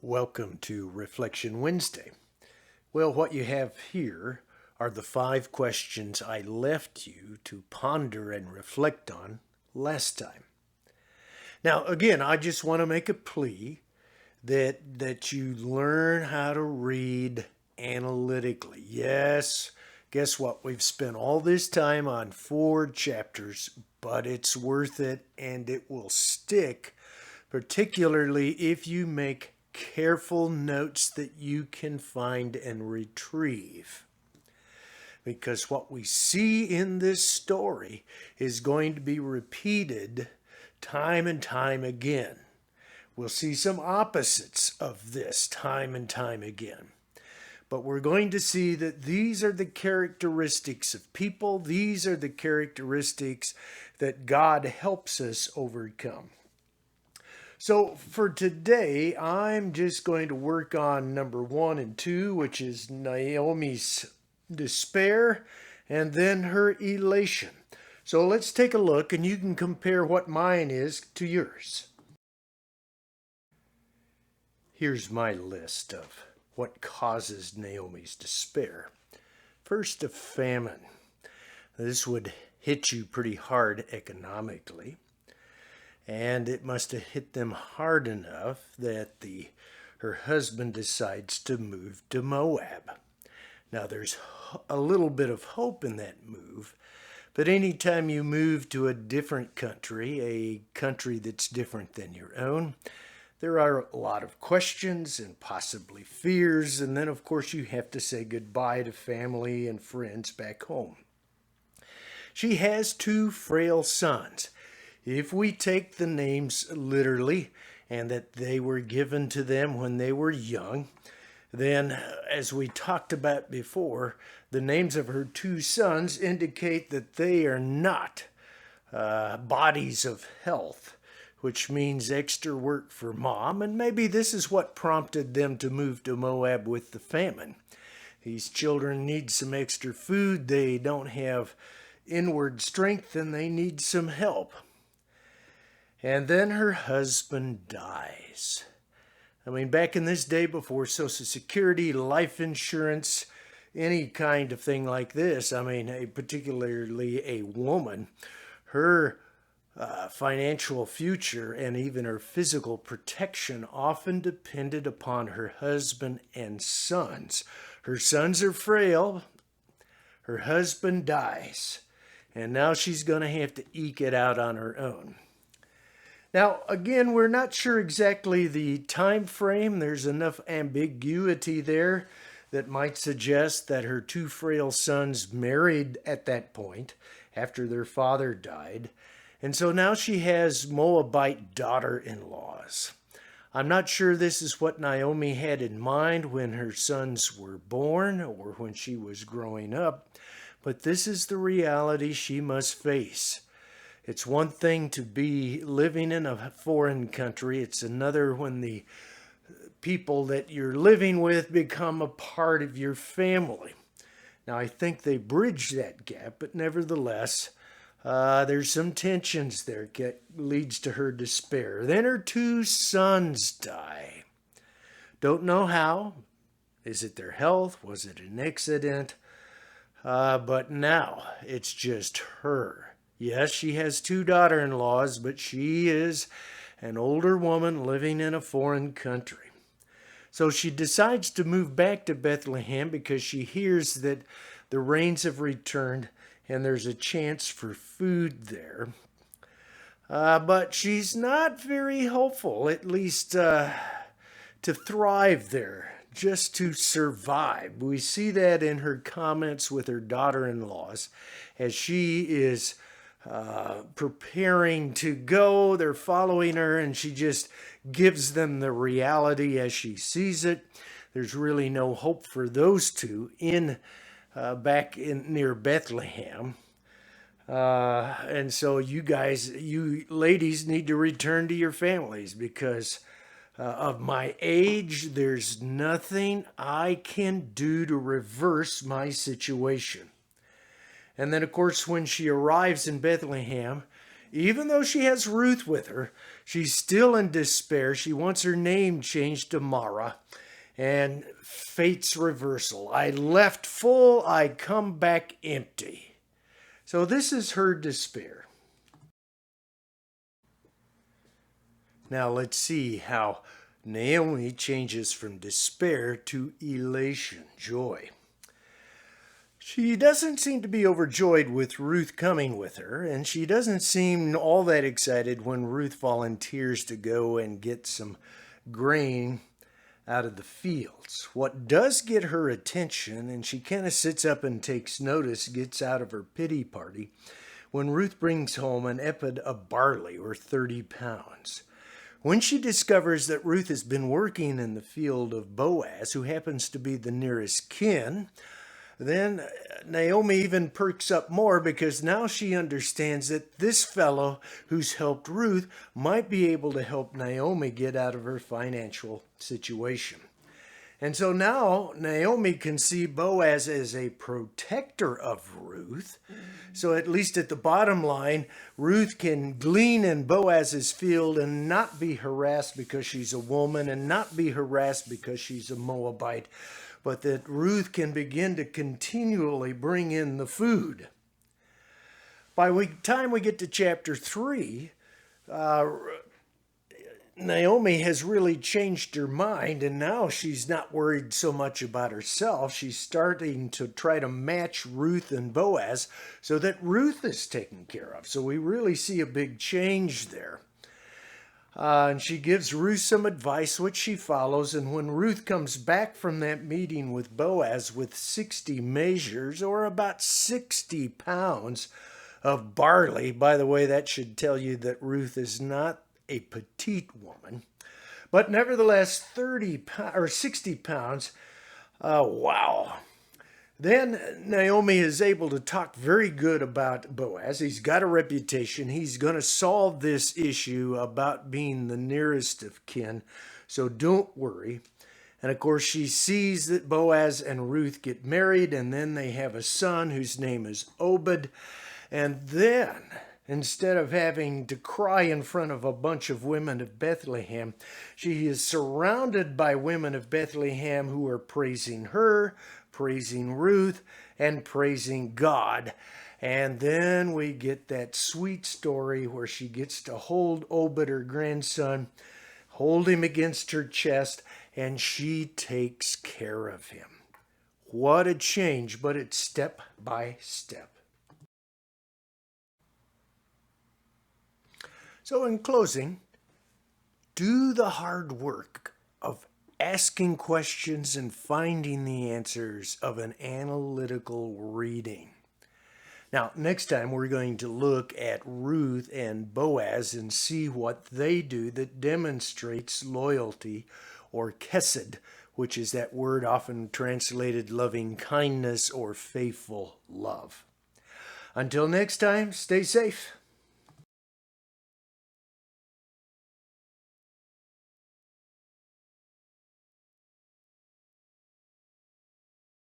Welcome to Reflection Wednesday. Well, what you have here are the 5 questions I left you to ponder and reflect on last time. Now, again, I just want to make a plea that you learn how to read analytically. Yes, guess what? We've spent all this time on 4 chapters, but it's worth it and it will stick, particularly if you make careful notes that you can find and retrieve. Because what we see in this story is going to be repeated time and time again. We'll see some opposites of this time and time again. But we're going to see that these are the characteristics of people. These are the characteristics that God helps us overcome. So for today, I'm just going to work on number 1 and 2, which is Naomi's despair and then her elation. So let's take a look and you can compare what mine is to yours. Here's my list of what causes Naomi's despair. First, a famine. This would hit you pretty hard economically. And it must have hit them hard enough that her husband decides to move to Moab. Now there's a little bit of hope in that move, but anytime you move to a different country, a country that's different than your own, there are a lot of questions and possibly fears, and then of course you have to say goodbye to family and friends back home. She has 2 frail sons. If we take the names literally and that they were given to them when they were young, then as we talked about before, the names of her 2 sons indicate that they are not bodies of health, which means extra work for mom. And maybe this is what prompted them to move to Moab with the famine. These children need some extra food. They don't have inward strength and they need some help. And then her husband dies. I mean, back in this day before Social Security, life insurance, any kind of thing like this, I mean, particularly a woman, her financial future and even her physical protection often depended upon her husband and sons. Her sons are frail. Her husband dies. And now she's going to have to eke it out on her own. Now, again, we're not sure exactly the time frame. There's enough ambiguity there that might suggest that her 2 frail sons married at that point after their father died. And so now she has Moabite daughter-in-laws. I'm not sure this is what Naomi had in mind when her sons were born or when she was growing up, but this is the reality she must face. It's one thing to be living in a foreign country. It's another when the people that you're living with become a part of your family. Now, I think they bridge that gap, but nevertheless, there's some tensions there that leads to her despair. Then her 2 sons die. Don't know how. Is it their health? Was it an accident? But now it's just her. Yes, she has 2 daughter-in-laws, but she is an older woman living in a foreign country. So she decides to move back to Bethlehem because she hears that the rains have returned and there's a chance for food there. But she's not very hopeful, at least to thrive there, just to survive. We see that in her comments with her daughter-in-laws as she is preparing to go. They're following her and she just gives them the reality as she sees it. There's really no hope for those 2 back in near Bethlehem. And so you ladies need to return to your families because of my age. There's nothing I can do to reverse my situation. And then, of course, when she arrives in Bethlehem, Even though she has Ruth with her, she's still in despair. She wants her name changed to Mara. And fate's reversal. I left full, I come back empty. So this is her despair. Now let's see how Naomi changes from despair to elation, joy. She doesn't seem to be overjoyed with Ruth coming with her, and she doesn't seem all that excited when Ruth volunteers to go and get some grain out of the fields. What does get her attention, and she kind of sits up and takes notice, gets out of her pity party, when Ruth brings home an ephod of barley, or 30 pounds. When she discovers that Ruth has been working in the field of Boaz, who happens to be the nearest kin, then Naomi even perks up more, because now she understands that this fellow who's helped Ruth might be able to help Naomi get out of her financial situation. And so now Naomi can see Boaz as a protector of Ruth. So at least at the bottom line, Ruth can glean in Boaz's field and not be harassed because she's a woman, and not be harassed because she's a Moabite, but that Ruth can begin to continually bring in the food. By the time we get to chapter 3, Naomi has really changed her mind, and now she's not worried so much about herself. She's starting to try to match Ruth and Boaz so that Ruth is taken care of. So we really see a big change there. And she gives Ruth some advice, which she follows. And when Ruth comes back from that meeting with Boaz with 60 measures, or about 60 pounds of barley, by the way, that should tell you that Ruth is not a petite woman, but nevertheless 60 pounds. Wow. Then Naomi is able to talk very good about Boaz. He's got a reputation. He's going to solve this issue about being the nearest of kin. So don't worry. And of course, she sees that Boaz and Ruth get married, and then they have a son whose name is Obed. And then, instead of having to cry in front of a bunch of women of Bethlehem, she is surrounded by women of Bethlehem who are praising her, praising Ruth, and praising God. And then we get that sweet story where she gets to hold Obed, her grandson, hold him against her chest, and she takes care of him. What a change, but it's step by step. So in closing, do the hard work of asking questions and finding the answers of an analytical reading. Now, next time we're going to look at Ruth and Boaz and see what they do that demonstrates loyalty, or chesed, which is that word often translated loving kindness or faithful love. Until next time, stay safe.